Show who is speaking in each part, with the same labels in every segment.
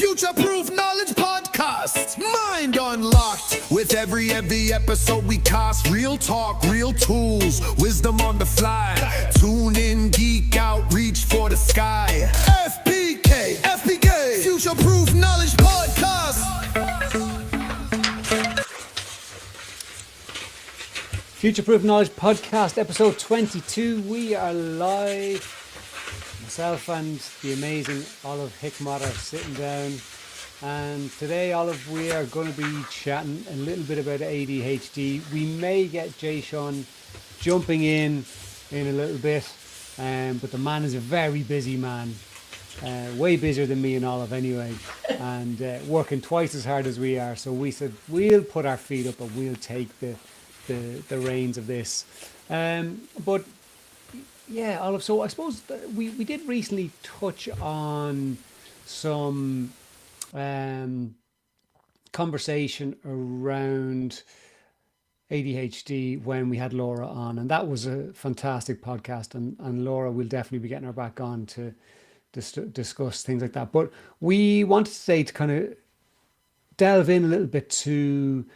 Speaker 1: Future-proof knowledge podcast, mind unlocked. With every episode we cast real talk, real tools, wisdom on the fly. Tune in, geek out, reach for the sky. FPK, Future-proof knowledge podcast.
Speaker 2: Future-proof knowledge podcast, episode 22. We are live. Myself and the amazing Olive Hickmott are sitting down, and today, Olive, we are going to be chatting a little bit about ADHD. We may get Jay Sean jumping in a little bit, but the man is a very busy man, way busier than me and Olive anyway, and working twice as hard as we are. So we said we'll put our feet up and we'll take the reins of this. But yeah, Olive, so I suppose we did recently touch on some conversation around ADHD when we had Laura on, and that was a fantastic podcast, and Laura will definitely be getting her back on to discuss things like that. But we wanted today to kind of delve in a little bit to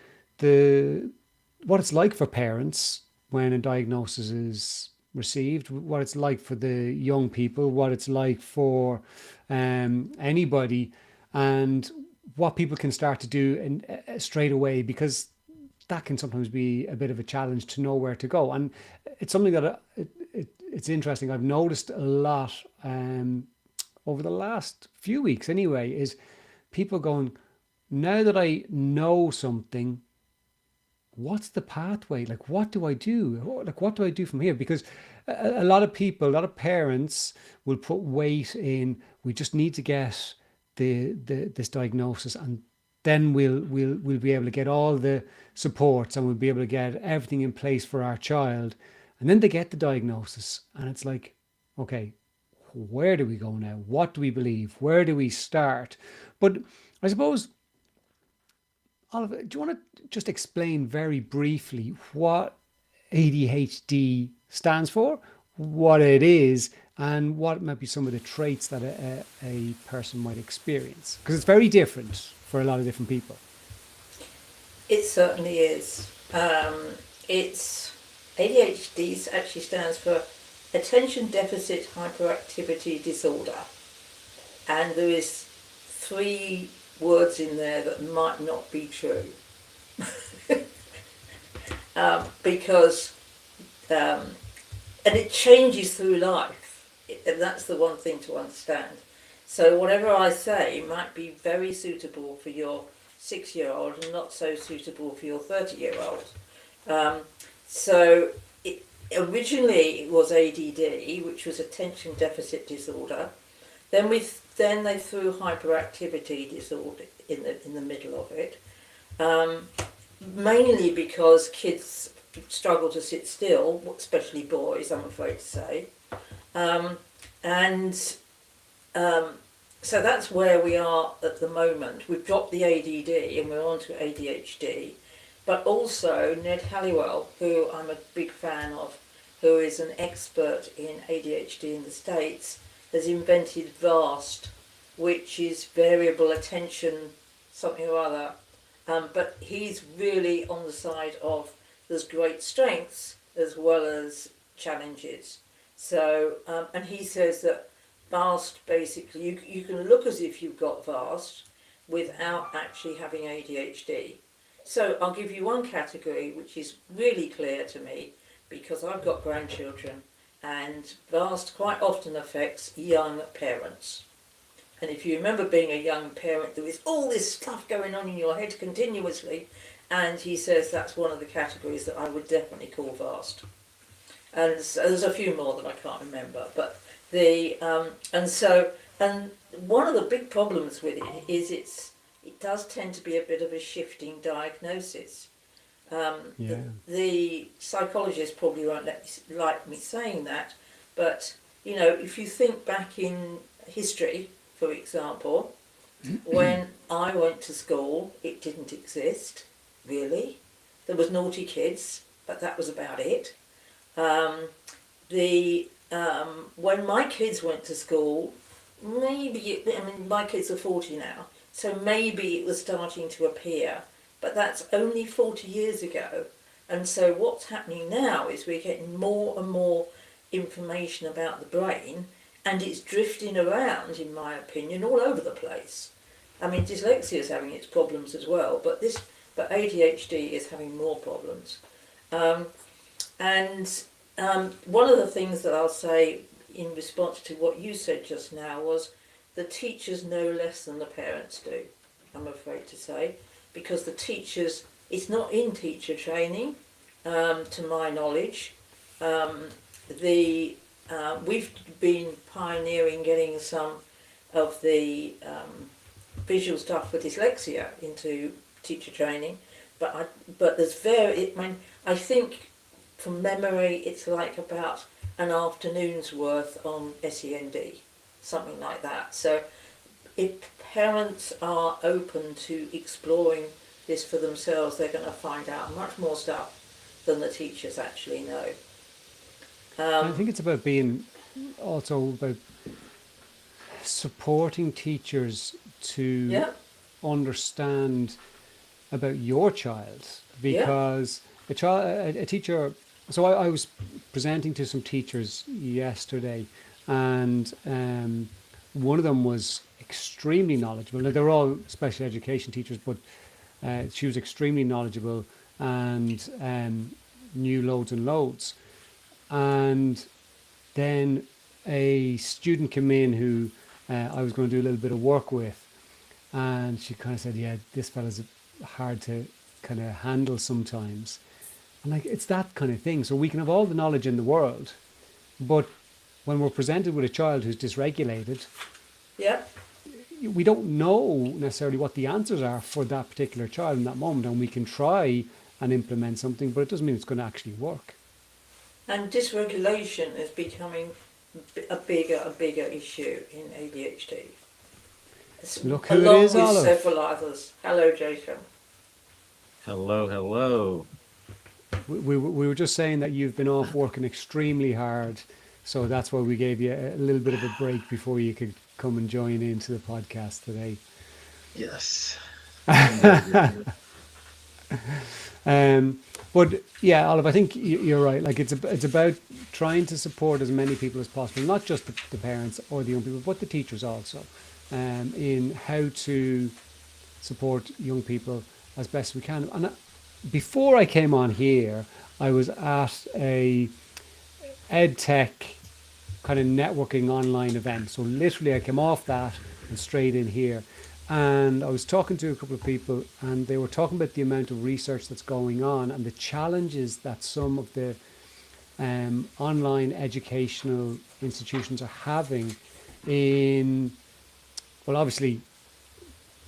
Speaker 2: what it's like for parents when a diagnosis is received, what it's like for the young people, what it's like for anybody, and what people can start to do straight away, because that can sometimes be a bit of a challenge to know where to go. And it's something that it's interesting. I've noticed a lot over the last few weeks anyway, is people going, now that I know something, what's the pathway? Like, what do I do? Like, what do I do from here? Because a lot of people, a lot of parents will put weight in, we just need to get this diagnosis, and then we'll be able to get all the supports, and we'll be able to get everything in place for our child. And then they get the diagnosis, and it's like, okay, where do we go now? What do we believe? Where do we start? But I suppose, Oliver, do you want to just explain very briefly what ADHD stands for, what it is, and what might be some of the traits that a person might experience? Because it's very different for a lot of different people.
Speaker 3: It certainly is. It's ADHD actually stands for Attention Deficit Hyperactivity Disorder, and there is 3 words in there that might not be true. Because and it changes through life, and that's the one thing to understand. So whatever I say might be very suitable for your 6-year-old and not so suitable for your 30-year-old. So originally it was ADD, which was Attention Deficit Disorder. Then they threw hyperactivity disorder in the middle of it, mainly because kids struggle to sit still, especially boys, I'm afraid to say. So that's where we are at the moment. We've dropped the ADD and we're on to ADHD. But also Ned Halliwell, who I'm a big fan of, who is an expert in ADHD in the States, has invented VAST, which is variable attention something or other. But he's really on the side of there's great strengths as well as challenges. So, and he says that VAST, basically, you can look as if you've got VAST without actually having ADHD. So I'll give you one category which is really clear to me, because I've got grandchildren, and VAST quite often affects young parents. And if you remember being a young parent, there is all this stuff going on in your head continuously, and he says that's one of the categories that I would definitely call VAST. And so there's a few more that I can't remember, but and one of the big problems with it is it does tend to be a bit of a shifting diagnosis. The psychologists probably won't like me saying that, but you know, if you think back in history, for example, when I went to school, it didn't exist, really. There was naughty kids, but that was about it. When my kids went to school, maybe, my kids are 40 now, So maybe it was starting to appear, but that's only 40 years ago. And so what's happening now is we're getting more and more information about the brain, and it's drifting around, in my opinion, all over the place. I mean, dyslexia is having its problems as well, but ADHD is having more problems. One of the things that I'll say in response to what you said just now was the teachers know less than the parents do, I'm afraid to say, because the teachers, it's not in teacher training, to my knowledge. We've been pioneering getting some of the visual stuff for dyslexia into teacher training, but I think from memory it's like about an afternoon's worth on SEND, something like that. So if parents are open to exploring this for themselves, they're going to find out much more stuff than the teachers actually know.
Speaker 2: I think it's about being also about supporting teachers to understand about your child, because a teacher. So I was presenting to some teachers yesterday, and one of them was extremely knowledgeable. Now, they're all special education teachers, but she was extremely knowledgeable and knew loads and loads. And then a student came in who I was going to do a little bit of work with, and she kind of said, yeah, this fella's hard to kind of handle sometimes. And like, it's that kind of thing. So we can have all the knowledge in the world, but when we're presented with a child who's dysregulated, we don't know necessarily what the answers are for that particular child in that moment. And we can try and implement something, but it doesn't mean it's going to actually work. And
Speaker 3: dysregulation is becoming a bigger issue in ADHD.
Speaker 2: Look who it is, Olive.
Speaker 3: Along with several others. Hello, Jason.
Speaker 4: Hello.
Speaker 2: We were just saying that you've been off working extremely hard, so that's why we gave you a little bit of a break before you could come and join into the podcast today.
Speaker 4: Yes.
Speaker 2: But yeah, Olive, I think you're right. Like it's about trying to support as many people as possible, not just the parents or the young people, but the teachers also, in how to support young people as best we can. And before I came on here, I was at a EdTech kind of networking online event. So literally I came off that and straight in here. And I was talking to a couple of people, and they were talking about the amount of research that's going on and the challenges that some of the online educational institutions are having in, well, obviously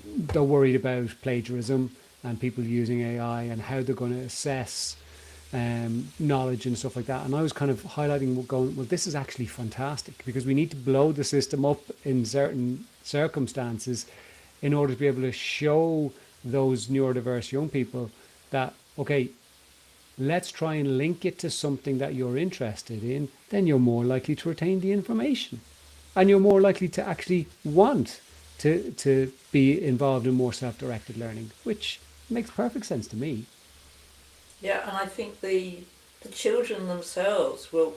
Speaker 2: they're worried about plagiarism and people using AI and how they're going to assess knowledge and stuff like that. And I was kind of highlighting, going, well, this is actually fantastic, because we need to blow the system up in certain circumstances in order to be able to show those neurodiverse young people that, okay, let's try and link it to something that you're interested in, then you're more likely to retain the information. And you're more likely to actually want to be involved in more self-directed learning, which makes perfect sense to me.
Speaker 3: Yeah, and I think the children themselves will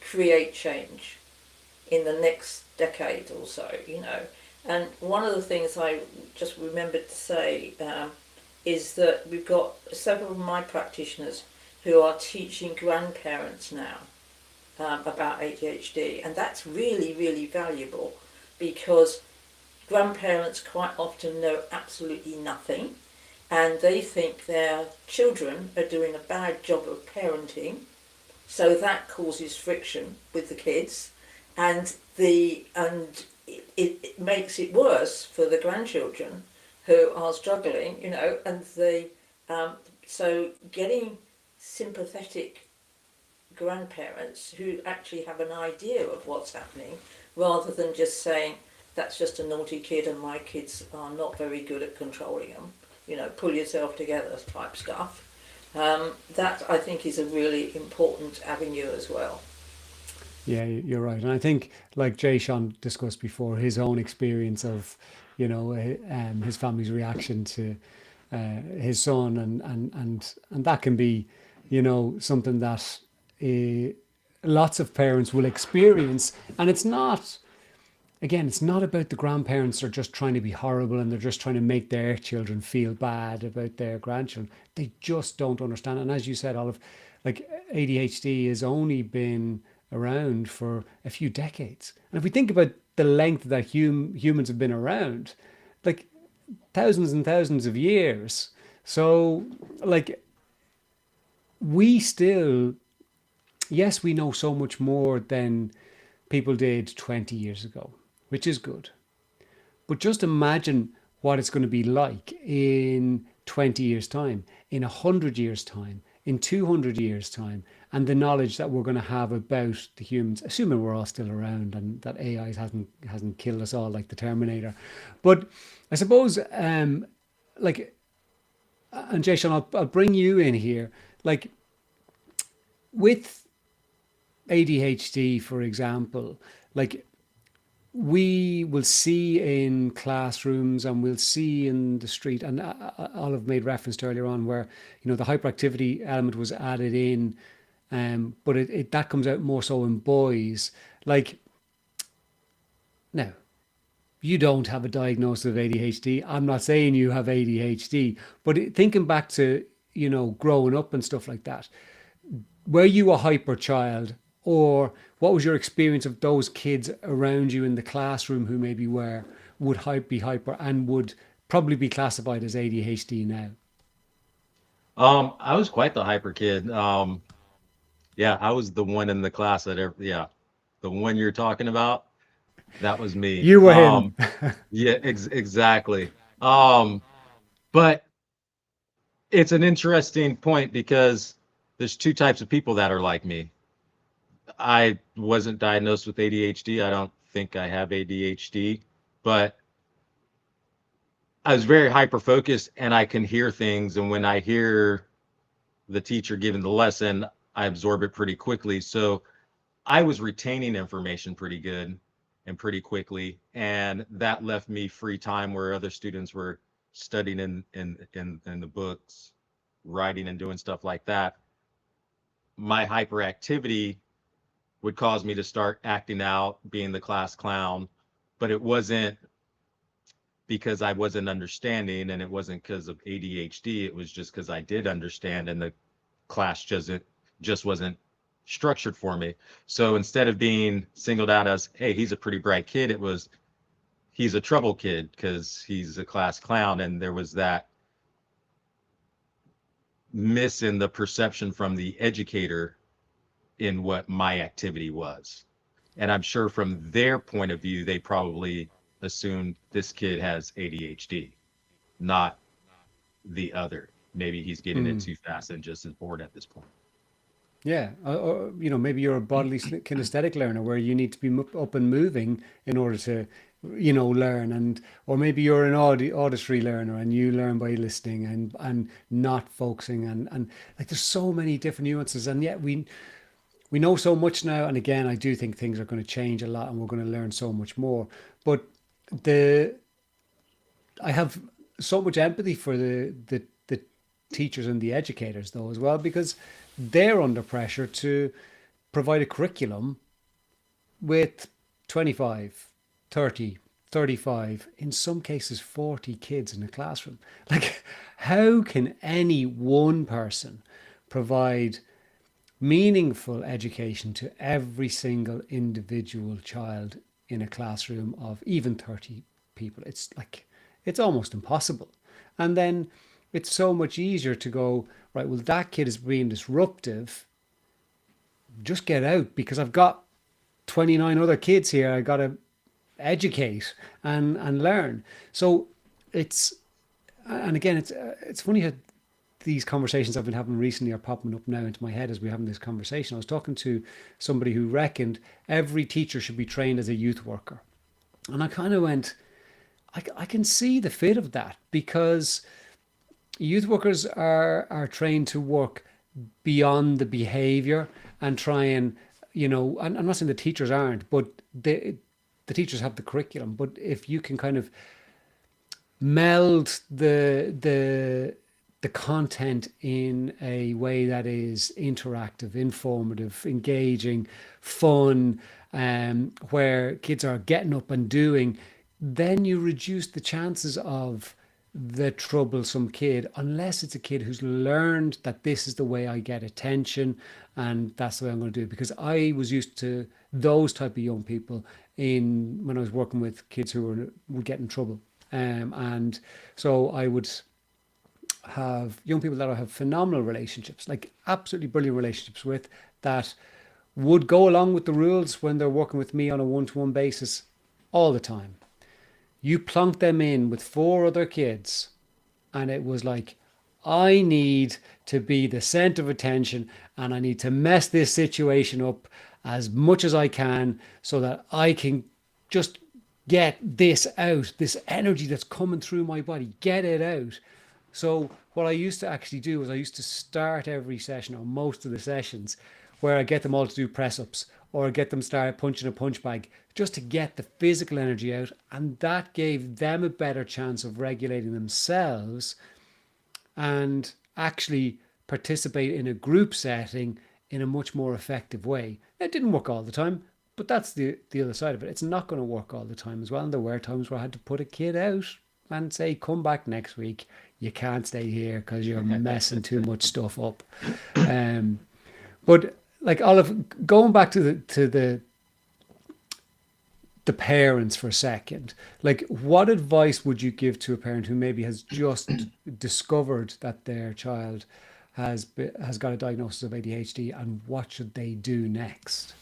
Speaker 3: create change in the next decade or so, you know. And one of the things I just remembered to say is that we've got several of my practitioners who are teaching grandparents now about ADHD, and that's really, really valuable, because grandparents quite often know absolutely nothing, and they think their children are doing a bad job of parenting, so that causes friction with the kids, and it makes it worse for the grandchildren who are struggling, you know, and so getting sympathetic grandparents who actually have an idea of what's happening, rather than just saying that's just a naughty kid and my kids are not very good at controlling them, you know, pull yourself together type stuff. That I think is a really important avenue as well.
Speaker 2: Yeah, you're right. And I think, like Jay Sean discussed before, his own experience of, his family's reaction to his son, and that can be, something that uh, lots of parents will experience. And it's not, again, it's not about the grandparents are just trying to be horrible and they're just trying to make their children feel bad about their grandchildren. They just don't understand. And as you said, Olive, like ADHD has only been around for a few decades. And if we think about the length that humans have been around, like thousands and thousands of years. So, like, we still, yes, we know so much more than people did 20 years ago, which is good. But just imagine what it's going to be like in 20 years' time, in 100 years' time, in 200 years' time, and the knowledge that we're going to have about the humans, assuming we're all still around and that AI hasn't killed us all like the Terminator. But I suppose, like, and Jason, I'll bring you in here. Like, with ADHD, for example, like we will see in classrooms and we'll see in the street, and Olive made reference to earlier on where, the hyperactivity element was added in, but that comes out more so in boys. Like, now, you don't have a diagnosis of ADHD. I'm not saying you have ADHD, but thinking back to, growing up and stuff like that, were you a hyper child, or what was your experience of those kids around you in the classroom who maybe would be hyper and would probably be classified as ADHD now?
Speaker 4: I was quite the hyper kid. Yeah, I was the one in the class yeah, the one you're talking about, that was me.
Speaker 2: You were him.
Speaker 4: Yeah, exactly. Um, but it's an interesting point because there's two types of people that are like me. I wasn't diagnosed with ADHD. I don't think I have ADHD, but I was very hyper focused and I can hear things. And when I hear the teacher giving the lesson, I absorb it pretty quickly. So I was retaining information pretty good and pretty quickly. And that left me free time where other students were studying in the books, writing and doing stuff like that. My hyperactivity would cause me to start acting out, being the class clown, but it wasn't because I wasn't understanding, and it wasn't because of ADHD. It was just because I did understand, and the class just wasn't structured for me. So instead of being singled out as, hey, he's a pretty bright kid, it was, he's a trouble kid because he's a class clown. And there was that miss in the perception from the educator in what my activity was. And I'm sure from their point of view, they probably assumed this kid has ADHD, not the other. Maybe he's getting it too fast and just is bored at this point.
Speaker 2: Yeah, or, maybe you're a bodily kinesthetic learner where you need to be up and moving in order to, learn, or maybe you're an auditory learner and you learn by listening and not focusing, and like there's so many different nuances, and yet we know so much now. And again, I do think things are going to change a lot, and we're going to learn so much more. But I have so much empathy for the teachers and the educators though as well, because they're under pressure to provide a curriculum with 25, 30, 35, in some cases 40 kids in a classroom. Like, how can any one person provide meaningful education to every single individual child in a classroom of even 30 people? It's like, it's almost impossible. And then it's so much easier to go, right, well, that kid is being disruptive. Just get out, because I've got 29 other kids here. I got to educate and learn. So and again, it's funny how these conversations I've been having recently are popping up now into my head as we're having this conversation. I was talking to somebody who reckoned every teacher should be trained as a youth worker. And I kind of went, I can see the fit of that, because youth workers are trained to work beyond the behavior and try and you know, and I'm not saying the teachers aren't, but the teachers have the curriculum. But if you can kind of meld the content in a way that is interactive, informative, engaging, fun, where kids are getting up and doing, then you reduce the chances of the troublesome kid, unless it's a kid who's learned that this is the way I get attention and that's the way I'm going to do it. Because I was used to those type of young people in when I was working with kids who would get in trouble. And so I would have young people that I have phenomenal relationships, like absolutely brilliant relationships with, that would go along with the rules when they're working with me on a one-to-one basis all the time. You plunk them in with 4 other kids, and it was like, I need to be the center of attention and I need to mess this situation up as much as I can so that I can just get this out, this energy that's coming through my body, get it out. So what I used to actually do was I used to start every session, or most of the sessions, where I get them all to do press-ups or get them start punching a punch bag just to get the physical energy out. And that gave them a better chance of regulating themselves and actually participate in a group setting in a much more effective way. It didn't work all the time, but that's the other side of it. It's not going to work all the time as well. And there were times where I had to put a kid out and say, come back next week. You can't stay here because you're messing too much stuff up. But like Olive, going back to the parents for a second, like what advice would you give to a parent who maybe has just discovered that their child has got a diagnosis of ADHD, and what should they do next?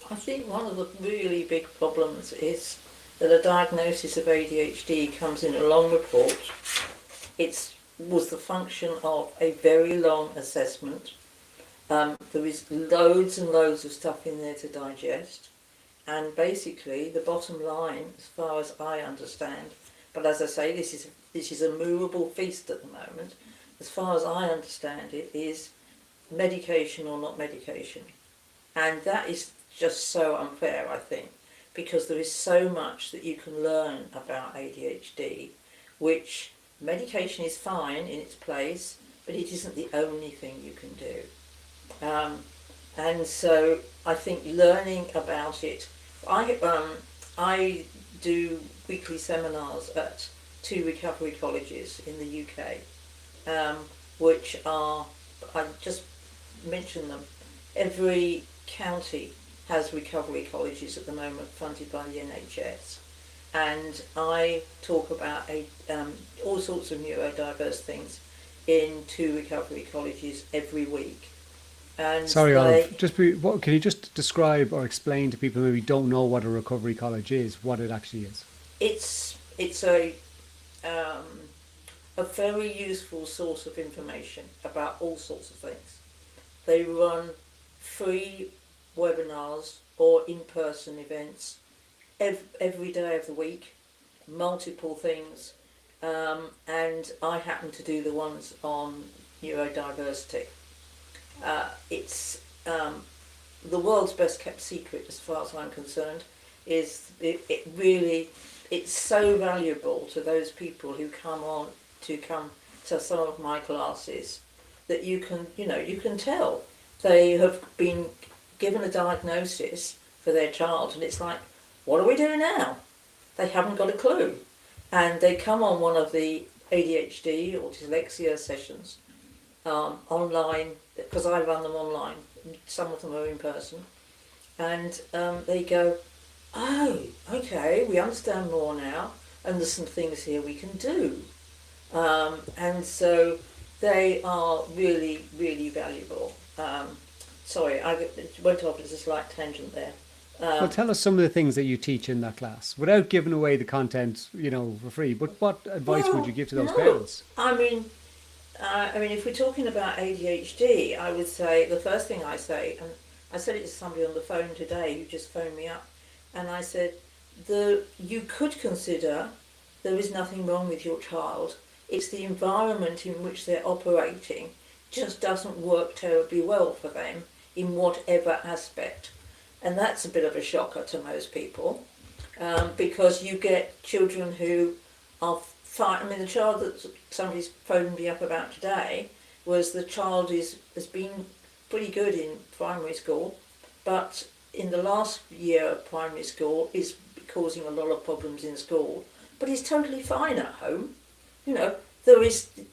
Speaker 3: I think one of the really big problems is that a diagnosis of ADHD comes in a long report. It was the function of a very long assessment. There is loads and loads of stuff in there to digest. And basically, the bottom line, as far as I understand, but as I say, this is a movable feast at the moment. As far as I understand it, is medication or not medication. And that is just so unfair, I think, because there is so much that you can learn about ADHD, which medication is fine in its place, but it isn't the only thing you can do. And so I think learning about it, I do weekly seminars at 2 recovery colleges in the UK, which are, I just mentioned them, every county has recovery colleges at the moment funded by the NHS. And I talk about all sorts of neurodiverse things in 2 recovery colleges every week. And
Speaker 2: sorry, Olive, can you just describe or explain to people who maybe don't know what a recovery college is, what it actually is?
Speaker 3: It's a very useful source of information about all sorts of things. They run free webinars or in-person events every day of the week, multiple things, and I happen to do the ones on neurodiversity. It's the world's best kept secret, as far as I'm concerned. It's so valuable to those people who come to some of my classes that you can tell they have been given a diagnosis for their child, and it's like, what do we do now? They haven't got a clue, and they come on one of the ADHD or dyslexia sessions online, because I run them online. Some of them are in person, and they go, oh, okay, we understand more now, and there's some things here we can do, and so they are really, really valuable. Sorry, I went off as a slight tangent there.
Speaker 2: Well, tell us some of the things that you teach in that class, without giving away the content, for free. But what advice would you give to those parents?
Speaker 3: I mean, if we're talking about ADHD, I would say the first thing I say, and I said it to somebody on the phone today who just phoned me up, and I said, you could consider there is nothing wrong with your child. It's the environment in which they're operating just doesn't work terribly well for them in whatever aspect. And that's a bit of a shocker to most people, because you get children who are fine. I mean, the child that somebody's phoned me up about today was the child has been pretty good in primary school, but in the last year of primary school is causing a lot of problems in school, but he's totally fine at home. You know,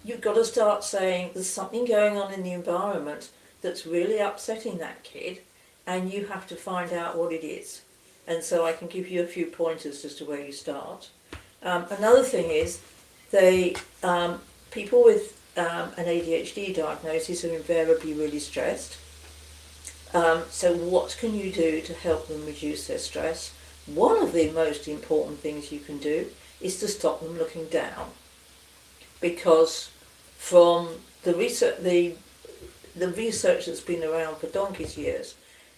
Speaker 3: you've got to start saying there's something going on in the environment that's really upsetting that kid, and you have to find out what it is. And so I can give you a few pointers as to where you start. Another thing is, people with an ADHD diagnosis are invariably really stressed. So what can you do to help them reduce their stress? One of the most important things you can do is to stop them looking down, because from the research that's been around for donkey's years,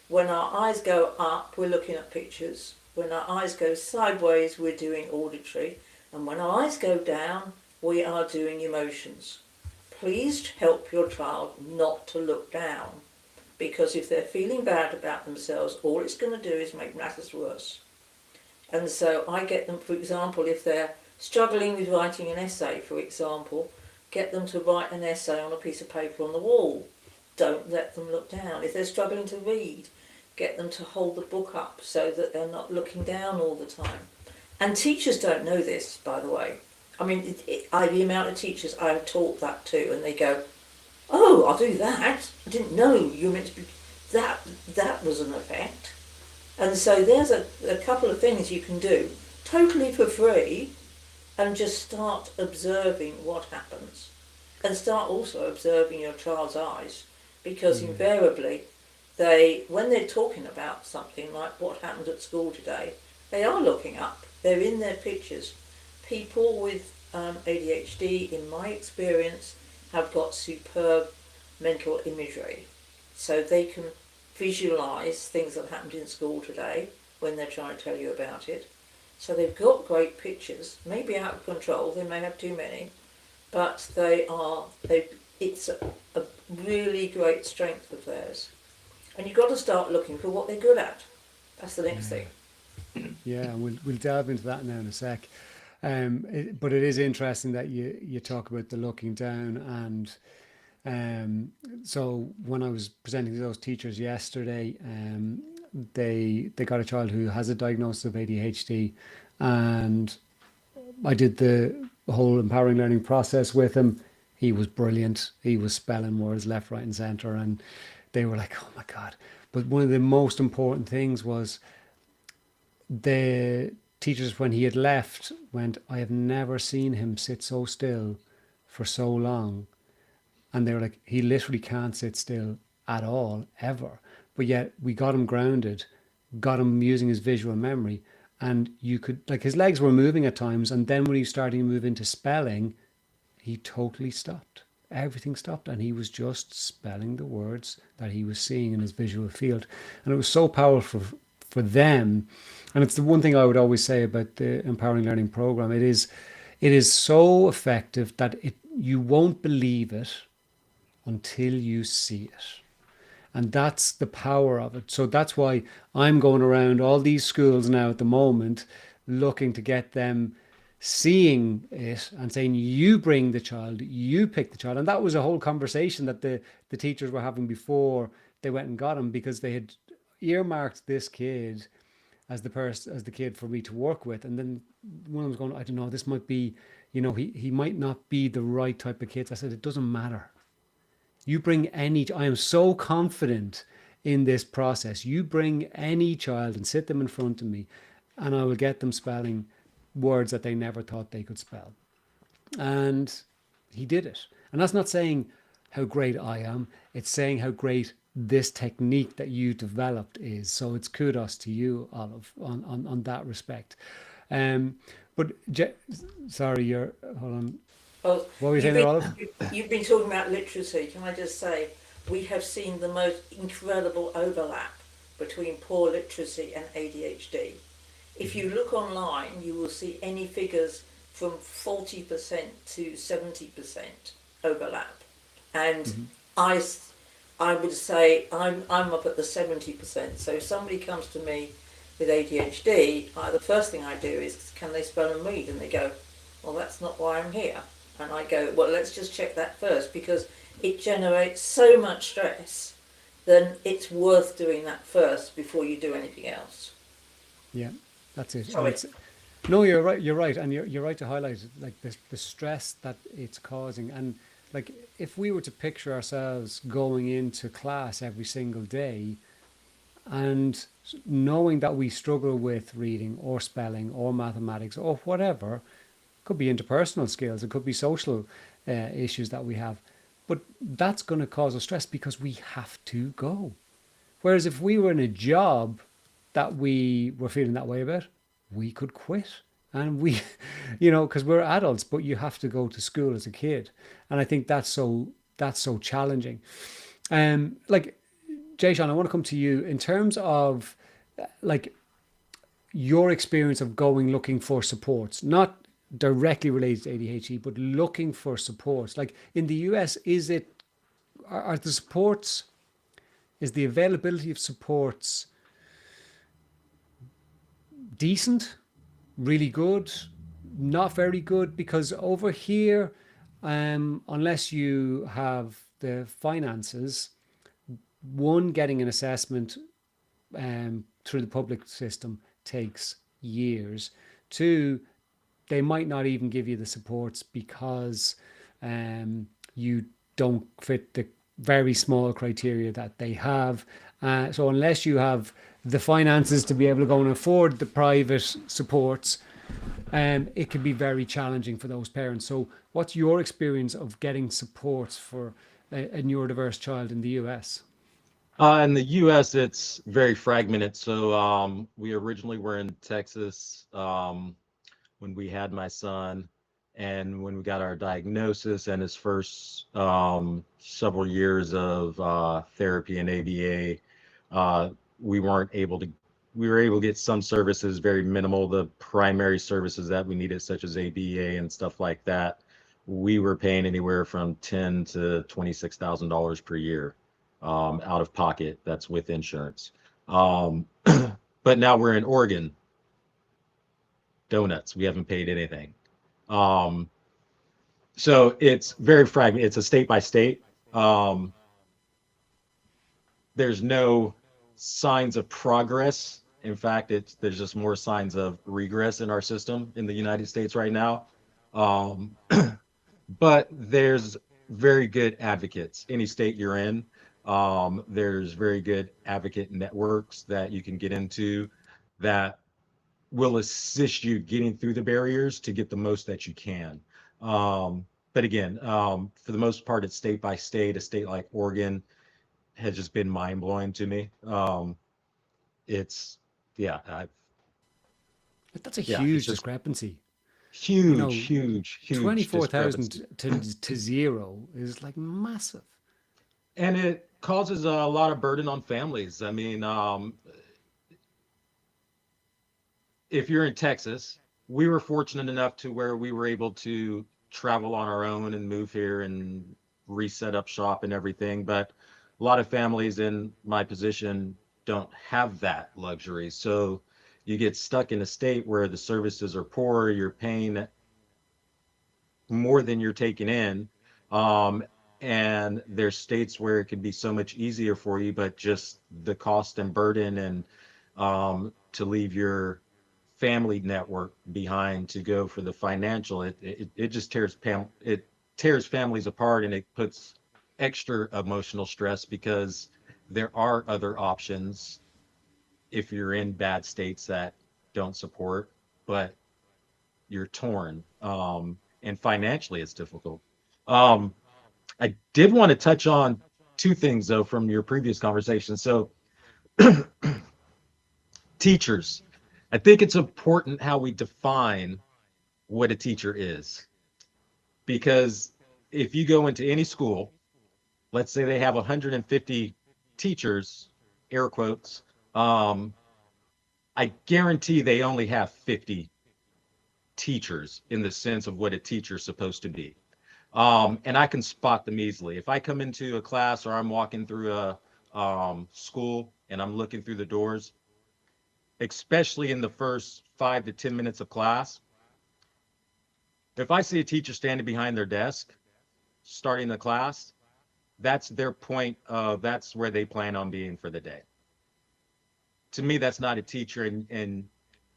Speaker 3: when our eyes go up, we're looking at pictures. When our eyes go sideways, we're doing auditory. And when our eyes go down, we are doing emotions. Please help your child not to look down, because if they're feeling bad about themselves, all it's going to do is make matters worse. And so I get them, for example, if they're struggling with writing an essay, for example, get them to write an essay on a piece of paper on the wall. Don't let them look down. If they're struggling to read, get them to hold the book up so that they're not looking down all the time. And teachers don't know this, by the way. I mean, the amount of teachers I've taught that to, and they go, "Oh, I'll do that. I didn't know you were meant to be." That was an effect. And so there's a couple of things you can do totally for free, and just start observing what happens, and start also observing your child's eyes, because invariably when they're talking about something like what happened at school today, they are looking up. They're in their pictures. People with ADHD, in my experience, have got superb mental imagery, so they can visualize things that happened in school today when they're trying to tell you about it. So they've got great pictures, maybe out of control, they may have too many, but it's a really great strength of theirs. And you've got to start looking for what they're good at. That's the next thing.
Speaker 2: Yeah, and we'll delve into that now in a sec. But it is interesting that you talk about the looking down, and so when I was presenting to those teachers yesterday, they got a child who has a diagnosis of ADHD, and I did the whole empowering learning process with him. He was brilliant. He was spelling words left, right, and center, and they were like, "Oh my God!" But one of the most important things was the teachers, when he had left, went, "I have never seen him sit so still for so long." And they were like, "He literally can't sit still at all, ever." But yet we got him grounded, got him using his visual memory. And you could, like, his legs were moving at times. And then when he was starting to move into spelling, he totally stopped. Everything stopped. And he was just spelling the words that he was seeing in his visual field. And it was so powerful for them. And it's the one thing I would always say about the Empowering Learning program. It is so effective that you won't believe it until you see it. And that's the power of it. So that's why I'm going around all these schools now at the moment, looking to get them seeing it and saying, you bring the child, you pick the child. And that was a whole conversation that the teachers were having before they went and got him, because they had earmarked this kid as the kid for me to work with. And then one of them was going, "I don't know, this might be, he might not be the right type of kid." I said, "It doesn't matter. You bring I am so confident in this process. You bring any child and sit them in front of me, and I will get them spelling words that they never thought they could spell." And he did it. And that's not saying how great I am. It's saying how great this technique that you developed is. So it's kudos to you, Olive, on that respect. But sorry, hold on.
Speaker 3: Well,
Speaker 2: What were you saying there, Olive?
Speaker 3: You've been talking about literacy. Can I just say, we have seen the most incredible overlap between poor literacy and ADHD. If you look online, you will see any figures from 40% to 70% overlap. And I would say I'm up at the 70%. So if somebody comes to me with ADHD, the first thing I do is, can they spell and read? And they go, well, that's not why I'm here. And I go, well, let's just check that first, because it generates so much stress, then it's worth doing that first before you do anything else.
Speaker 2: Yeah, that's it. And
Speaker 3: Sorry.
Speaker 2: no, you're right. You're right, and you're right to highlight like the stress that it's causing. And like if we were to picture ourselves going into class every single day and knowing that we struggle with reading or spelling or mathematics or whatever, could be interpersonal skills, it could be social issues that we have, but that's going to cause us stress because we have to go. Whereas if we were in a job that we were feeling that way about, we could quit. And we, because we're adults, but you have to go to school as a kid. And I think that's so challenging. Like, Jay Sean, I want to come to you in terms of like your experience of going looking for supports, not directly related to ADHD, but looking for supports. Like in the US, are the supports, is the availability of supports decent, really good, not very good? Because over here, unless you have the finances, one, getting an assessment through the public system takes years. Two, they might not even give you the supports because you don't fit the very small criteria that they have. So unless you have the finances to be able to go and afford the private supports, it can be very challenging for those parents. So what's your experience of getting supports for a neurodiverse child in the US?
Speaker 4: In the US, it's very fragmented. So we originally were in Texas when we had my son, and when we got our diagnosis and his first several years of therapy and ABA, we weren't able to. We were able to get some services, very minimal. The primary services that we needed, such as ABA and stuff like that, we were paying anywhere from $10,000 to $26,000 per year out of pocket. That's with insurance. But now we're in Oregon. Donuts. We haven't paid anything. So it's very fragmented. It's a state by state. There's no signs of progress. In fact, there's just more signs of regress in our system in the United States right now. Um, but there's very good advocates. Any state you're in, there's very good advocate networks that you can get into that will assist you getting through the barriers to get the most that you can. But again, for the most part, it's state by state. A state like Oregon has just been mind blowing to me. It's yeah,
Speaker 2: But that's a
Speaker 4: yeah, it's
Speaker 2: huge
Speaker 4: just
Speaker 2: discrepancy. You
Speaker 4: huge,
Speaker 2: know,
Speaker 4: huge discrepancy.
Speaker 2: 24,000 to zero is like massive.
Speaker 4: And it causes a lot of burden on families. I mean, if you're in Texas, we were fortunate enough to where we were able to travel on our own and move here and reset up shop and everything. But a lot of families in my position don't have that luxury. So you get stuck in a state where the services are poor, you're paying more than you're taking in. And there's states where it could be so much easier for you, but just the cost and burden and to leave your family network behind to go for the financial, it just tears families apart, and it puts extra emotional stress because there are other options if you're in bad states that don't support, but you're torn. And financially it's difficult. um, I did want to touch on two things though from your previous conversation. So teachers, I think it's important how we define what a teacher is, because if you go into any school, let's say they have 150 teachers, air quotes, um, I guarantee they only have 50 teachers in the sense of what a teacher's supposed to be. And I can spot them easily. If I come into a class or I'm walking through a school and I'm looking through the doors, especially in the first 5 to 10 minutes of class, if I see a teacher standing behind their desk starting the class, that's their point of that's where they plan on being for the day. To me, that's not a teacher, and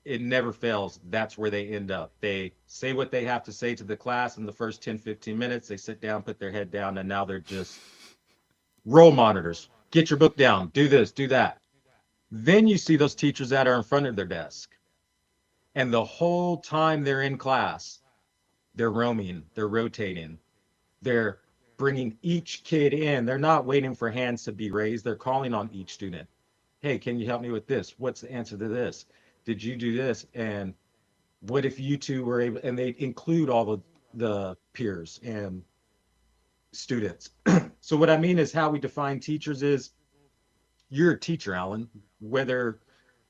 Speaker 4: it never fails. That's where they end up. They say what they have to say to the class in the first 10, 15 minutes. They sit down, put their head down, and now they're just role monitors. Get your book down, do this, do that. Then you see those teachers that are in front of their desk. And the whole time they're in class, they're roaming, they're rotating, they're bringing each kid in. They're not waiting for hands to be raised. They're calling on each student. Hey, can you help me with this? What's the answer to this? Did you do this? And what if you two were able, and they include all the peers and students. So what I mean is how we define teachers is you're a teacher, Alan, whether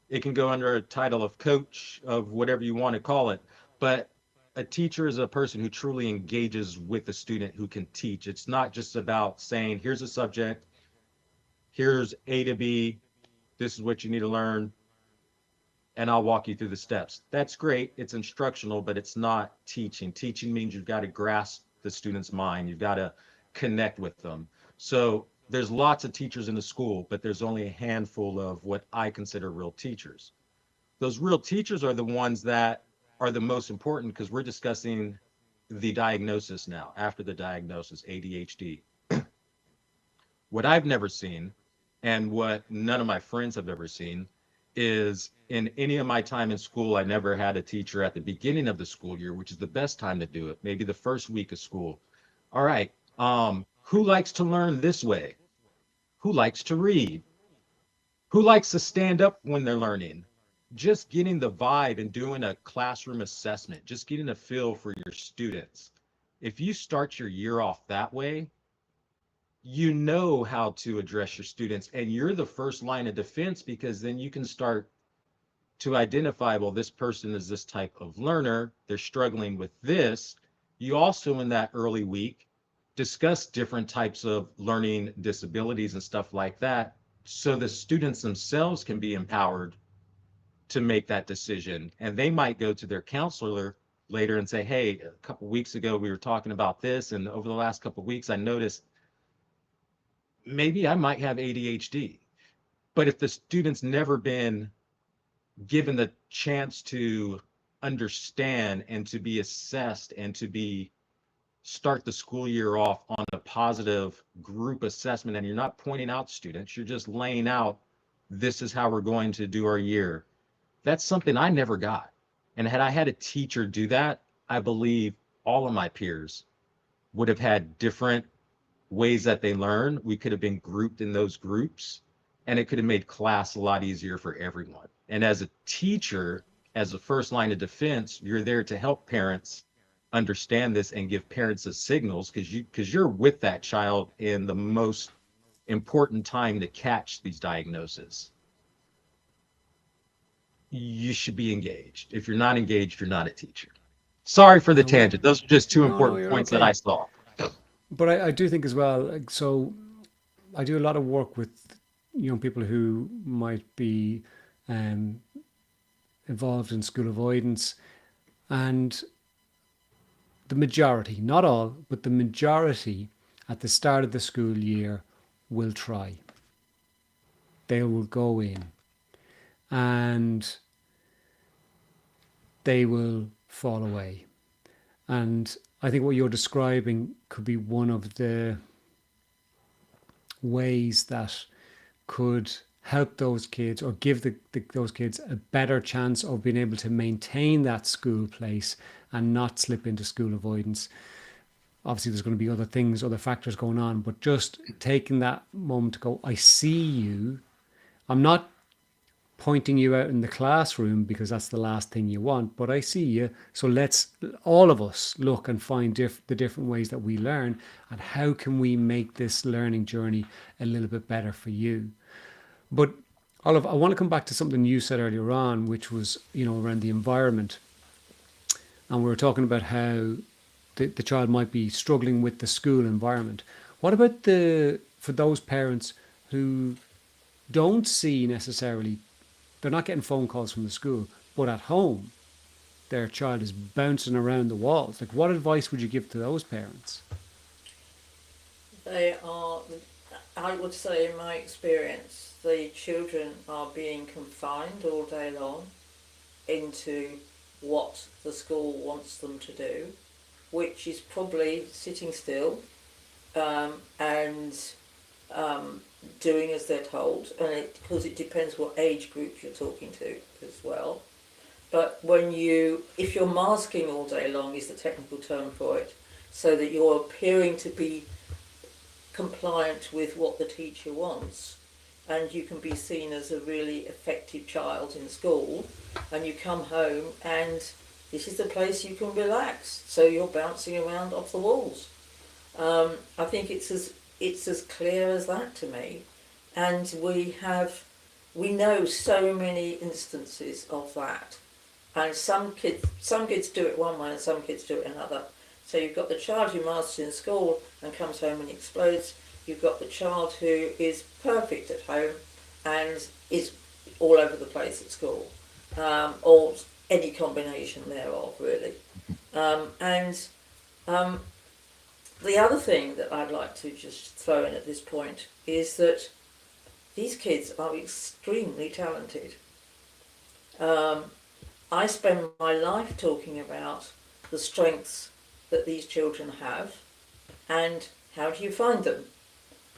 Speaker 4: it can go under a title of coach, of whatever you want to call it, but a teacher is a person who truly engages with the student who can teach. It's not just about saying, here's a subject, here's A to B, this is what you need to learn, and I'll walk you through the steps. That's great. It's instructional, but it's not teaching. Teaching means you've got to grasp the student's mind. You've got to connect with them. So there's lots of teachers in the school, but there's only a handful of what I consider real teachers. Those real teachers are the ones that are the most important because we're discussing the diagnosis now, after the diagnosis, ADHD. What I've never seen, and what none of my friends have ever seen, is in any of my time in school, I never had a teacher at the beginning of the school year, which is the best time to do it, maybe the first week of school. All right, who likes to learn this way? Who likes to read? Who likes to stand up when they're learning? Just getting the vibe and doing a classroom assessment, just getting a feel for your students. If you start your year off that way, you know how to address your students, and you're the first line of defense, because then you can start to identify, well, this person is this type of learner, they're struggling with this. You also, in that early week, discuss different types of learning disabilities and stuff like that, so the students themselves can be empowered to make that decision. And they might go to their counselor later and say, hey, a couple weeks ago we were talking about this, and over the last couple of weeks I noticed maybe I might have ADHD. But if the student's never been given the chance to understand and to be assessed and to be start the school year off on a positive group assessment, and you're not pointing out students, you're just laying out, this is how we're going to do our year. That's something I never got. And had I had a teacher do that, I believe all of my peers would have had different ways that they learn. We could have been grouped in those groups, and it could have made class a lot easier for everyone. And as a teacher, as a first line of defense, you're there to help parents understand this and give parents the signals, because you're with that child in the most important time to catch these diagnoses. You should be engaged. If you're not engaged, you're not a teacher. Sorry for the tangent. Those are just two important
Speaker 2: you're
Speaker 4: points
Speaker 2: okay.
Speaker 4: that I saw.
Speaker 2: But I do think as well, like, so I do a lot of work with young people who might be involved in school avoidance, and the majority, not all, but the majority at the start of the school year will try. They will go in and they will fall away. And I think what you're describing could be one of the ways that could help those kids, or give those kids a better chance of being able to maintain that school place and not slip into school avoidance. Obviously, there's going to be other things, other factors going on, but just taking that moment to go, I see you. I'm not pointing you out in the classroom because that's the last thing you want, but I see you. So let's all of us look and find the different ways that we learn, and how can we make this learning journey a little bit better for you. But Olive, I want to come back to something you said earlier on, which was, around the environment. And we were talking about how the child might be struggling with the school environment. What about for those parents who don't see necessarily, they're not getting phone calls from the school, but at home their child is bouncing around the walls? Like, what advice would you give to those parents?
Speaker 3: They are, I would say, in my experience, the children are being confined all day long into what the school wants them to do, which is probably sitting still and doing as they're told, and because it depends what age group you're talking to as well. But if you're masking all day long is the technical term for it, so that you're appearing to be compliant with what the teacher wants, and you can be seen as a really effective child in school, and you come home and this is the place you can relax, so you're bouncing around off the walls. I think it's as clear as that to me, and we know so many instances of that, and some kids do it one way and some kids do it another. So you've got the child who masters in school and comes home and explodes. You've got the child who is perfect at home and is all over the place at school, or any combination thereof, really. The other thing that I'd like to just throw in at this point is that these kids are extremely talented. I spend my life talking about the strengths that these children have and how do you find them,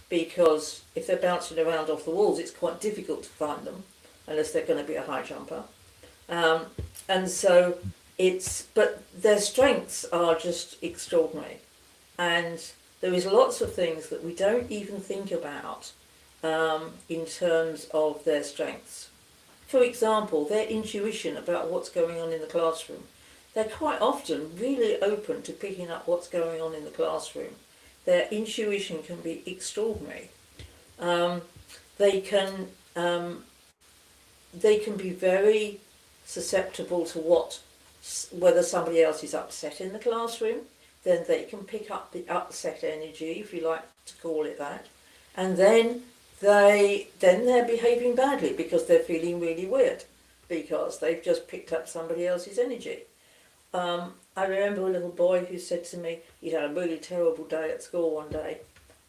Speaker 3: because if they're bouncing around off the walls it's quite difficult to find them unless they're going to be a high jumper, and so but their strengths are just extraordinary, and there is lots of things that we don't even think about in terms of their strengths. For example, their intuition about what's going on in the classroom. They're quite often really open to picking up what's going on in the classroom. Their intuition can be extraordinary. They can be very susceptible to whether somebody else is upset in the classroom. Then they can pick up the upset energy, if you like to call it that, and then they're behaving badly because they're feeling really weird because they've just picked up somebody else's energy. I remember a little boy who said to me, he'd had a really terrible day at school one day,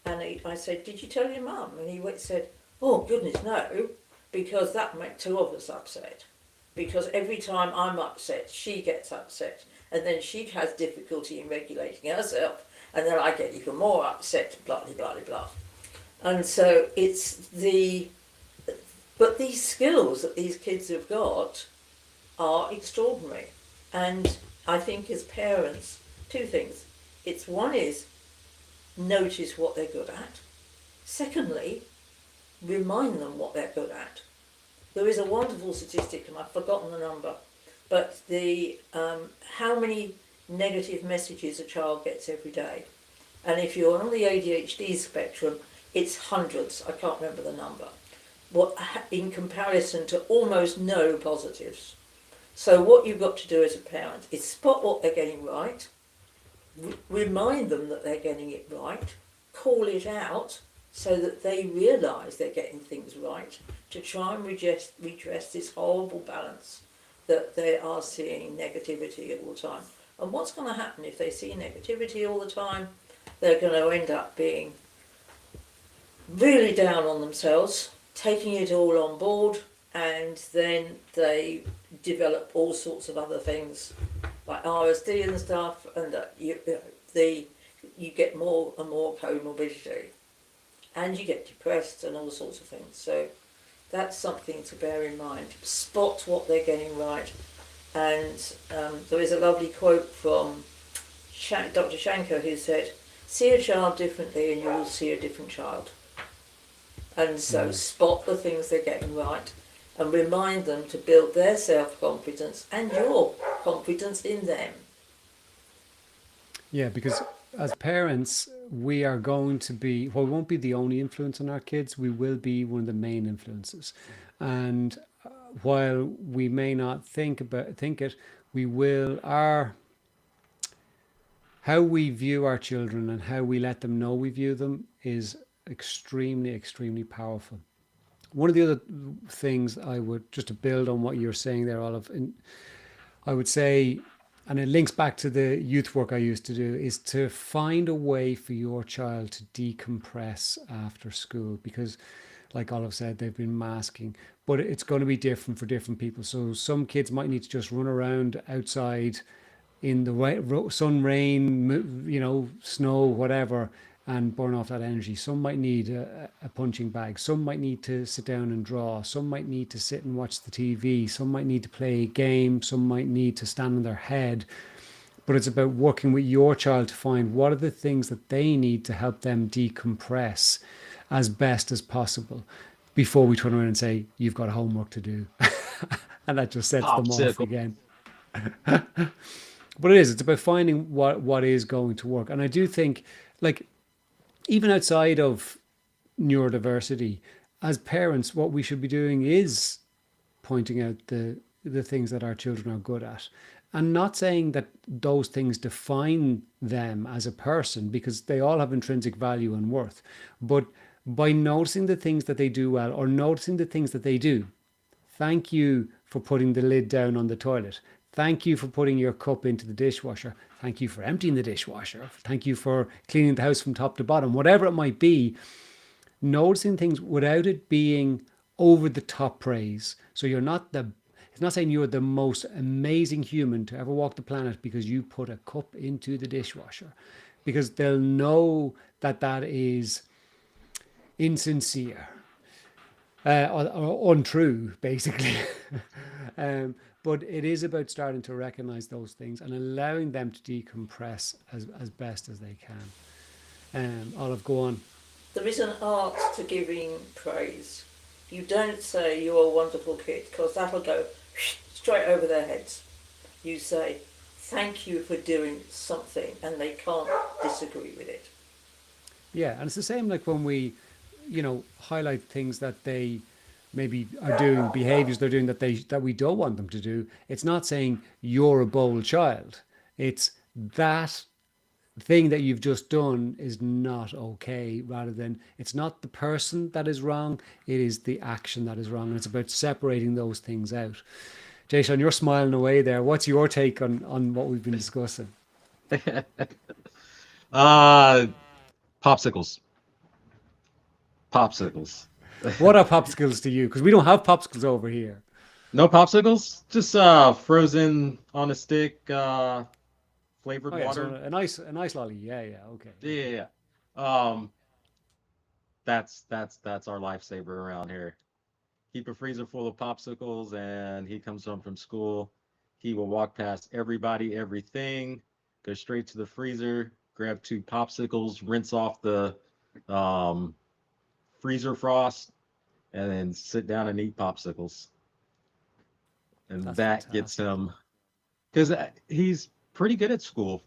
Speaker 3: and I said, "Did you tell your mum?" And he said, "Oh goodness, no, because that makes two of us upset. Because every time I'm upset, she gets upset, and then she has difficulty in regulating herself, and then I get even more upset, blah, blah, blah, blah." And so but these skills that these kids have got are extraordinary. And I think as parents, two things. One is notice what they're good at. Secondly, remind them what they're good at. There is a wonderful statistic, and I've forgotten the number, but how many negative messages a child gets every day. And if you're on the ADHD spectrum, it's hundreds, I can't remember the number, in comparison to almost no positives. So what you've got to do as a parent is spot what they're getting right, remind them that they're getting it right, call it out so that they realise they're getting things right, to try and redress this horrible balance that they are seeing negativity all the time. And what's going to happen if they see negativity all the time? They're going to end up being really down on themselves, taking it all on board, and then they develop all sorts of other things like RSD and stuff, and you get more and more comorbidity, and you get depressed and all sorts of things. So that's something to bear in mind. Spot what they're getting right. And there is a lovely quote from Dr. Shankar who said, "See a child differently and you will see a different child." And so spot the things they're getting right and remind them to build their self-confidence and your confidence in them.
Speaker 2: Yeah, because as parents, we are going to be, we won't be the only influence on our kids, we will be one of the main influences. And while we may not think it, we will, how we view our children and how we let them know we view them is extremely, extremely powerful. One of the other things I would, just to build on what you're saying there, Olive, and I would say, and it links back to the youth work I used to do, is to find a way for your child to decompress after school. Because, like Olive said, they've been masking, but it's going to be different for different people. So some kids might need to just run around outside in the sun, rain, snow, whatever, and burn off that energy. Some might need a punching bag. Some might need to sit down and draw. Some might need to sit and watch the TV. Some might need to play a game. Some might need to stand on their head. But it's about working with your child to find what are the things that they need to help them decompress as best as possible before we turn around and say, you've got homework to do. And that just sets them off again. But it's about finding what is going to work. And I do think, like, even outside of neurodiversity, as parents, what we should be doing is pointing out the things that our children are good at, and not saying that those things define them as a person, because they all have intrinsic value and worth. But by noticing the things that they do well, or noticing the things that they do, thank you for putting the lid down on the toilet. Thank you for putting your cup into the dishwasher. Thank you for emptying the dishwasher. Thank you for cleaning the house from top to bottom. Whatever it might be, noticing things without it being over the top praise. So it's not saying you're the most amazing human to ever walk the planet because you put a cup into the dishwasher. Because they'll know that that is insincere or untrue, basically. But it is about starting to recognize those things and allowing them to decompress as best as they can. Olive, go on.
Speaker 3: There is an art to giving praise. You don't say you're a wonderful kid, because that'll go straight over their heads. You say, thank you for doing something, and they can't disagree with it.
Speaker 2: Yeah, and it's the same like when we, highlight things that they maybe are doing, behaviors they're doing that we don't want them to do. It's not saying you're a bold child. It's that thing that you've just done is not okay, rather than it's not the person that is wrong, it is the action that is wrong. And it's about separating those things out. Jason, you're smiling away there. What's your take on what we've been discussing?
Speaker 4: Popsicles. Popsicles.
Speaker 2: What are popsicles to you? Because we don't have popsicles over here.
Speaker 4: No popsicles? Just frozen on a stick, flavored water.
Speaker 2: So a nice lolly. Yeah, okay.
Speaker 4: Yeah. That's our lifesaver around here. Keep a freezer full of popsicles, and he comes home from school. He will walk past everybody, everything, go straight to the freezer, grab 2 popsicles, rinse off the freezer frost, and then sit down and eat popsicles. And that's fantastic. Gets him, because he's pretty good at school.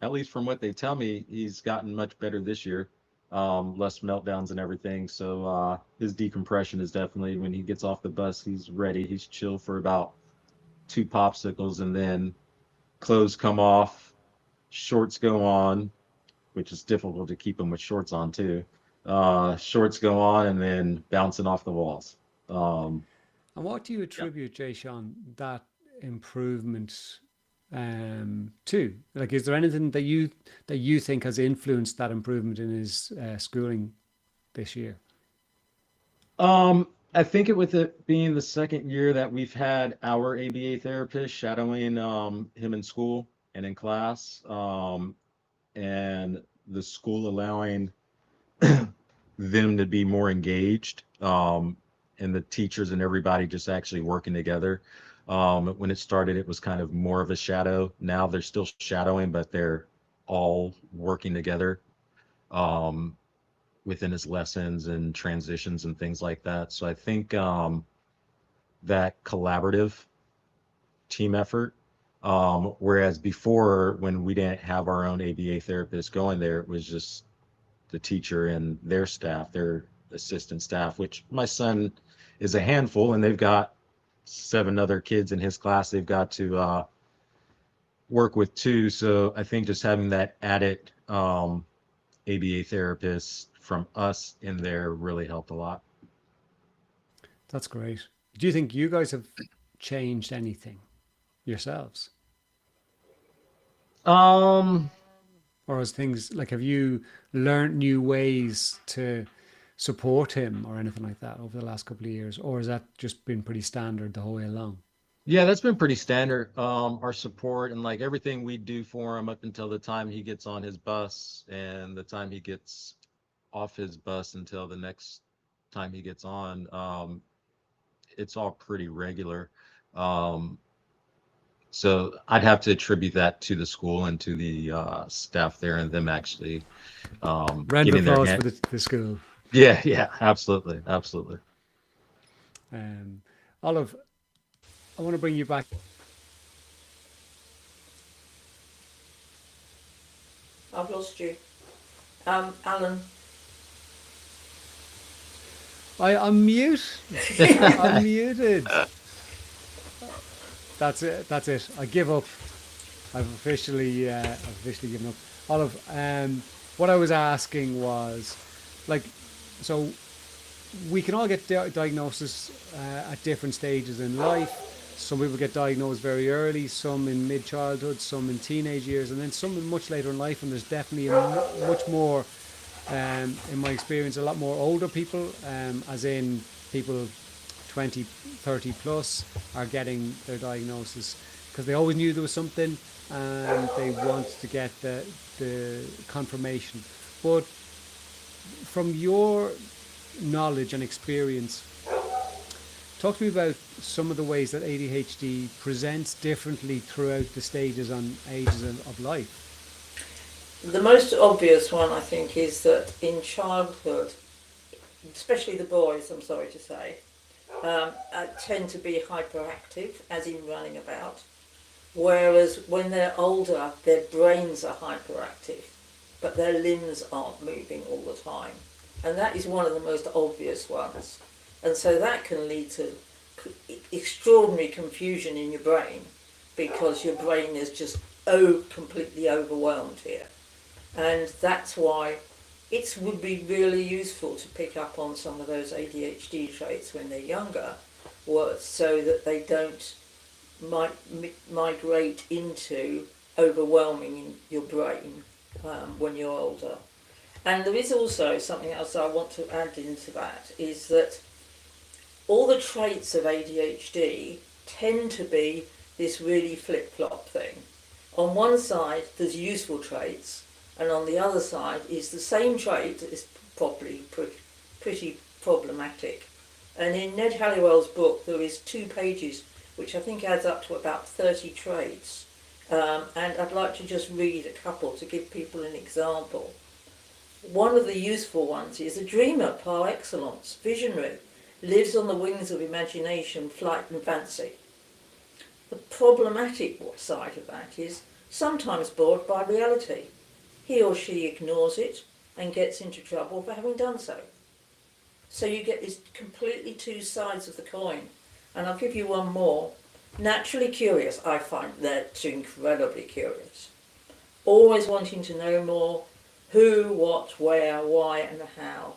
Speaker 4: At least from what they tell me, he's gotten much better this year. Less meltdowns and everything. So his decompression is definitely, when he gets off the bus, he's ready. He's chill for about 2 popsicles, and then clothes come off, shorts go on, which is difficult to keep him with shorts on too. Shorts go on, and then bouncing off the walls.
Speaker 2: And what do you attribute, Jay Sean, that improvement to? Like, is there anything that you think has influenced that improvement in his schooling this year?
Speaker 4: I think with it being the second year that we've had our ABA therapist shadowing him in school and in class, and the school allowing them to be more engaged, and the teachers and everybody just actually working together. When it started, it was kind of more of a shadow. Now they're still shadowing, but they're all working together within his lessons and transitions and things like that. So I think that collaborative team effort, whereas before, when we didn't have our own ABA therapist going there, it was just the teacher and their staff, their assistant staff, which my son is a handful, and they've got 7 other kids in his class they've got to work with two, so I think just having that added ABA therapist from us in there really helped a lot.
Speaker 2: That's great. Do you think you guys have changed anything yourselves?
Speaker 4: Um,
Speaker 2: Or has things like, have you learned new ways to support him or anything like that over the last couple of years? Or has that just been pretty standard the whole way along?
Speaker 4: yeah, that's been pretty standard. Our support and like everything we do for him up until the time he gets on his bus and the time he gets off his bus until the next time he gets on, it's all pretty regular. Um, so I'd have to attribute that to the school and to the staff there and them actually
Speaker 2: Round of
Speaker 4: getting their
Speaker 2: applause
Speaker 4: hand.
Speaker 2: for the school.
Speaker 4: Yeah, yeah, absolutely, absolutely.
Speaker 2: Um, Olive, I want to bring you back.
Speaker 3: I've lost you. Alan.
Speaker 2: I'm mute. I'm muted. That's it. That's it. I give up. I've officially given up. Olive, what I was asking was, like, so we can all get diagnosis at different stages in life. Some people get diagnosed very early, some in mid-childhood, some in teenage years, and then some much later in life. And there's definitely much more, in my experience, a lot more older people, as in people 20, 30 plus, are getting their diagnosis because they always knew there was something and they want to get the confirmation. But from your knowledge and experience, talk to me about some of the ways that ADHD presents differently throughout the stages and ages of life.
Speaker 3: The most obvious one, I think, is that in childhood, especially the boys, I'm sorry to say, tend to be hyperactive, as in running about, whereas when they're older, their brains are hyperactive, but their limbs aren't moving all the time. And that is one of the most obvious ones. And so that can lead to extraordinary confusion in your brain, because your brain is just completely overwhelmed here. And that's why it would be really useful to pick up on some of those ADHD traits when they're younger, so that they don't migrate into overwhelming your brain when you're older. And there is also something else I want to add into that, is that all the traits of ADHD tend to be this really flip-flop thing. On one side, there's useful traits, and on the other side is the same trait that is probably pretty problematic. And in Ned Halliwell's book, there is 2 pages, which I think adds up to about 30 traits. And I'd like to just read a couple to give people an example. One of the useful ones is a dreamer par excellence, visionary, lives on the wings of imagination, flight and fancy. The problematic side of that is sometimes bored by reality. He or she ignores it and gets into trouble for having done so. So you get these completely 2 sides of the coin. And I'll give you one more. Naturally curious. I find they're incredibly curious. Always wanting to know more. Who, what, where, why and how.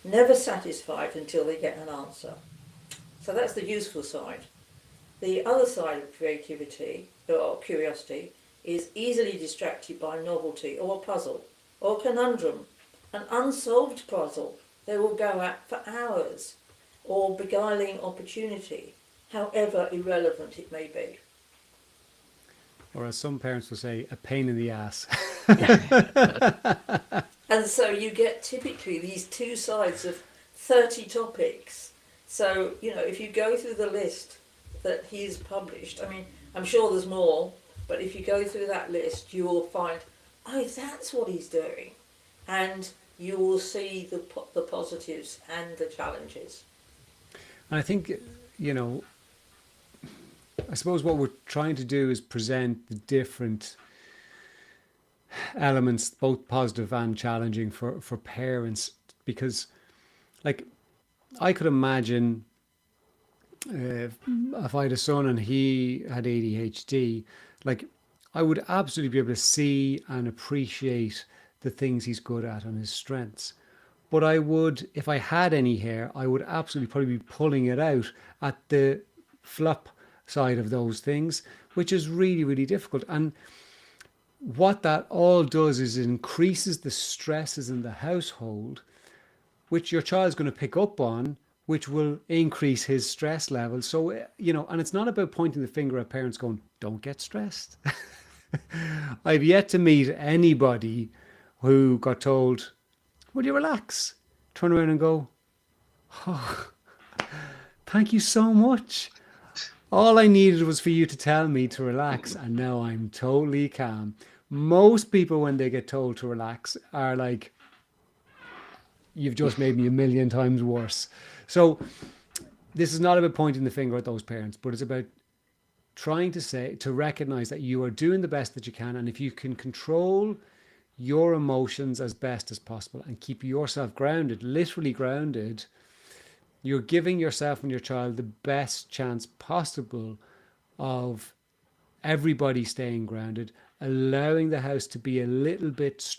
Speaker 3: Never satisfied until they get an answer. So that's the useful side. The other side of creativity or curiosity is easily distracted by novelty or a puzzle or conundrum, an unsolved puzzle they will go at for hours, or beguiling opportunity, however irrelevant it may be.
Speaker 2: Or as some parents will say, a pain in the ass.
Speaker 3: And so you get typically these 2 sides of 30 topics. So, if you go through the list that he's published, I mean, I'm sure there's more, but if you go through that list, you will find, oh, that's what he's doing. And you will see the positives and the challenges.
Speaker 2: And I think, I suppose what we're trying to do is present the different elements, both positive and challenging for parents, because like I could imagine if I had a son and he had ADHD, like I would absolutely be able to see and appreciate the things he's good at and his strengths. But I would, if I had any hair, I would absolutely probably be pulling it out at the flop side of those things, which is really, really difficult. And what that all does is it increases the stresses in the household, which your child's going to pick up on, which will increase his stress level. So, you know, and it's not about pointing the finger at parents going, don't get stressed. I've yet to meet anybody who got told, will you relax? Turn around and go, oh, thank you so much. All I needed was for you to tell me to relax, and now I'm totally calm. Most people, when they get told to relax, are like, you've just made me a million times worse. So this is not about pointing the finger at those parents, but it's about trying to recognize that you are doing the best that you can. And if you can control your emotions as best as possible and keep yourself grounded, literally grounded, you're giving yourself and your child the best chance possible of everybody staying grounded, allowing the house to be a little bit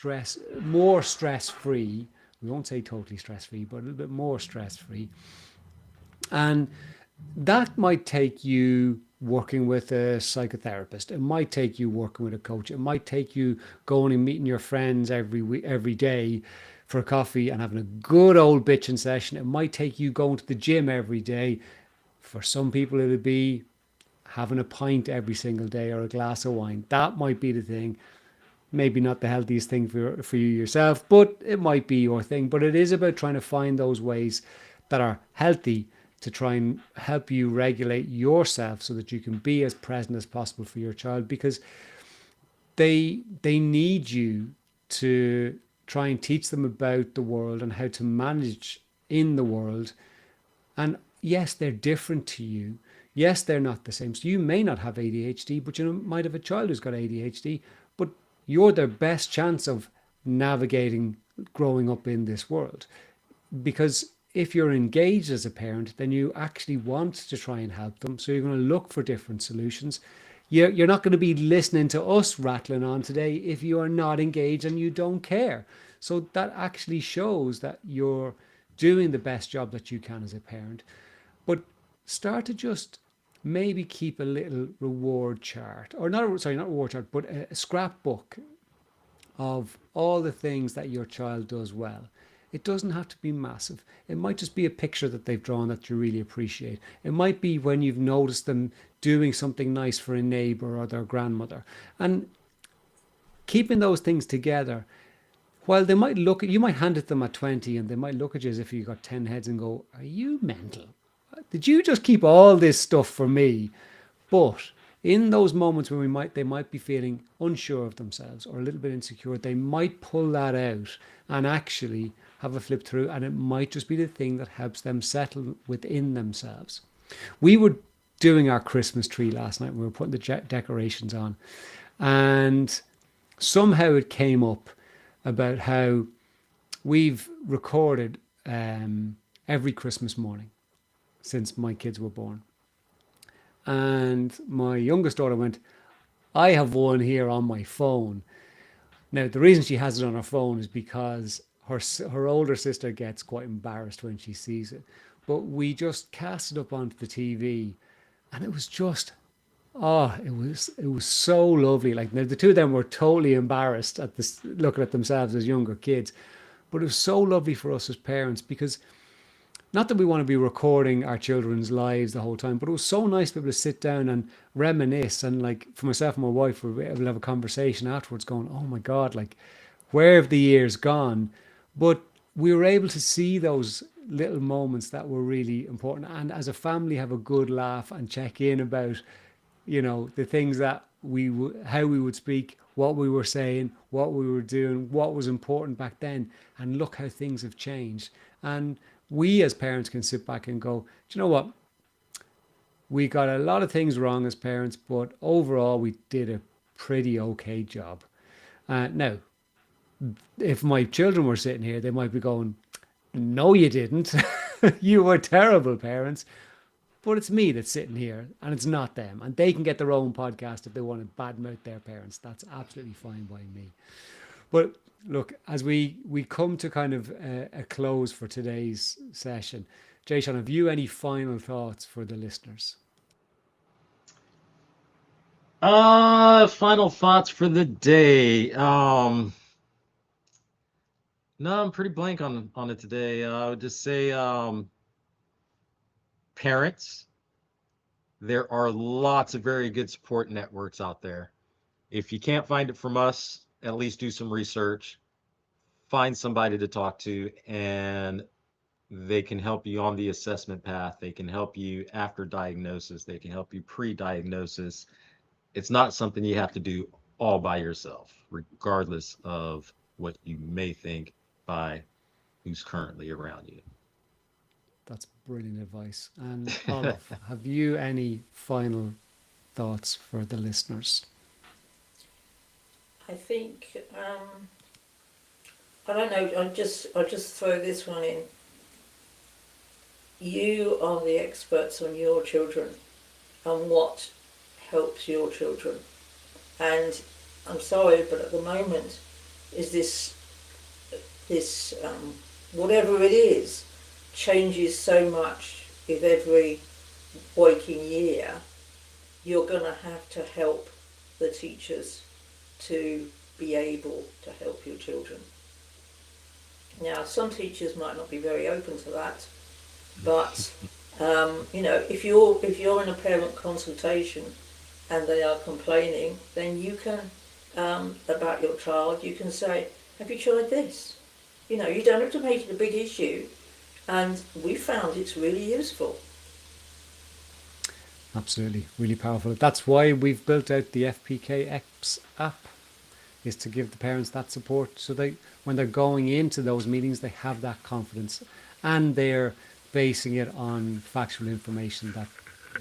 Speaker 2: more stress-free. We won't say totally stress-free, but a little bit more stress-free. And that might take you working with a psychotherapist. It might take you working with a coach. It might take you going and meeting your friends every day for a coffee and having a good old bitching session. It might take you going to the gym every day. For some people, it'll be having a pint every single day or a glass of wine. That might be the thing. Maybe not the healthiest thing for you yourself, but it might be your thing. But it is about trying to find those ways that are healthy to try and help you regulate yourself so that you can be as present as possible for your child, because they need you to try and teach them about the world and how to manage in the world. And yes, they're different to you. Yes, they're not the same. So you may not have ADHD, but you might have a child who's got ADHD, but you're their best chance of navigating growing up in this world. Because if you're engaged as a parent, then you actually want to try and help them. So you're going to look for different solutions. You're not going to be listening to us rattling on today if you are not engaged and you don't care. So that actually shows that you're doing the best job that you can as a parent. But start to just maybe keep a little reward chart, or not reward chart, but a scrapbook of all the things that your child does well. It doesn't have to be massive. It might just be a picture that they've drawn that you really appreciate. It might be when you've noticed them doing something nice for a neighbor or their grandmother. And keeping those things together, while they might you might hand it them at 20 and they might look at you as if you got 10 heads and go, are you mental? Did you just keep all this stuff for me? But in those moments when they might be feeling unsure of themselves or a little bit insecure, they might pull that out and actually have a flip through, and it might just be the thing that helps them settle within themselves. We were doing our Christmas tree last night. We were putting the decorations on, and somehow it came up about how we've recorded every Christmas morning since my kids were born. And my youngest daughter went, I have one here on my phone. Now, the reason she has it on her phone is because her older sister gets quite embarrassed when she sees it. But we just cast it up onto the TV, and it was just, it was so lovely. Like, the two of them were totally embarrassed at this, looking at themselves as younger kids. But it was so lovely for us as parents, because not that we want to be recording our children's lives the whole time, but it was so nice to be able to sit down and reminisce. And like, for myself and my wife, we were able to have a conversation afterwards going, oh my God, like, where have the years gone? But we were able to see those little moments that were really important. And as a family, have a good laugh and check in about, the things that how we would speak, what we were saying, what we were doing, what was important back then. And look how things have changed. And we as parents can sit back and go, do you know what? We got a lot of things wrong as parents, but overall we did a pretty okay job. Now, if my children were sitting here, they might be going, no, you didn't. You were terrible parents. but it's me that's sitting here and it's not them. And they can get their own podcast if they want to badmouth their parents. That's absolutely fine by me. But look, as we come to kind of a close for today's session, Jason, have you any final thoughts for the listeners?
Speaker 4: Final thoughts for the day. No, I'm pretty blank on it today. I would just say, parents, there are lots of very good support networks out there. If you can't find it from us, at least do some research, find somebody to talk to, and they can help you on the assessment path. They can help you after diagnosis. They can help you pre-diagnosis. It's not something you have to do all by yourself, regardless of what you may think by who's currently around you.
Speaker 2: That's brilliant advice. And Olive, have you any final thoughts for the listeners?
Speaker 3: I think I don't know. I'll just throw this one in. You are the experts on your children and what helps your children. And I'm sorry, but at the moment, is this whatever it is, changes so much with every waking year. You're going to have to help the teachers to be able to help your children. Now, some teachers might not be very open to that, but if you're in a parent consultation and they are complaining, then you can about your child. You can say, "Have you tried this?" You don't have to make it a big issue, and we found it's really useful.
Speaker 2: Absolutely, really powerful. That's why we've built out the FPK app, is to give the parents that support, so they, when they're going into those meetings, they have that confidence, and they're basing it on factual information that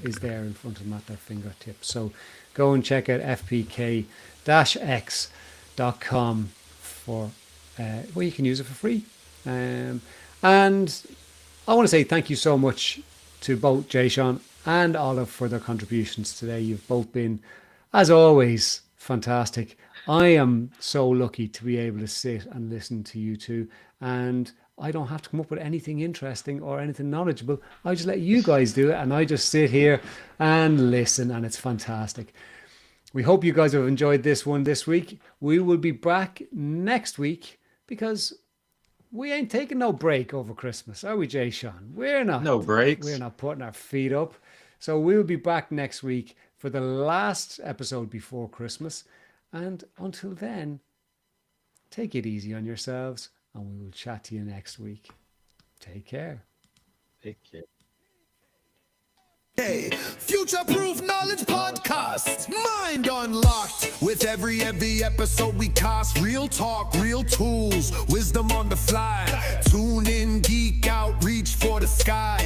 Speaker 2: is there in front of them at their fingertips. So go and check out fpk-x.com for you can use it for free. And I want to say thank you so much to both Jason and Olive for their contributions today. You've both been, as always, fantastic. I am so lucky to be able to sit and listen to you two, and I don't have to come up with anything interesting or anything knowledgeable. I just let you guys do it, and I just sit here and listen, and it's fantastic. We hope you guys have enjoyed this one this week. We will be back next week, because we ain't taking no break over Christmas, are we, Jay Sean? We're not.
Speaker 4: No breaks.
Speaker 2: We're not putting our feet up. So we'll be back next week for the last episode before Christmas. And until then, take it easy on yourselves, and we will chat to you next week. Take care.
Speaker 4: Take care.
Speaker 1: Hey, future-proof knowledge podcasts, mind unlocked. With every episode we cast, real talk, real tools, wisdom on the fly. Tune in, geek out, reach for the sky.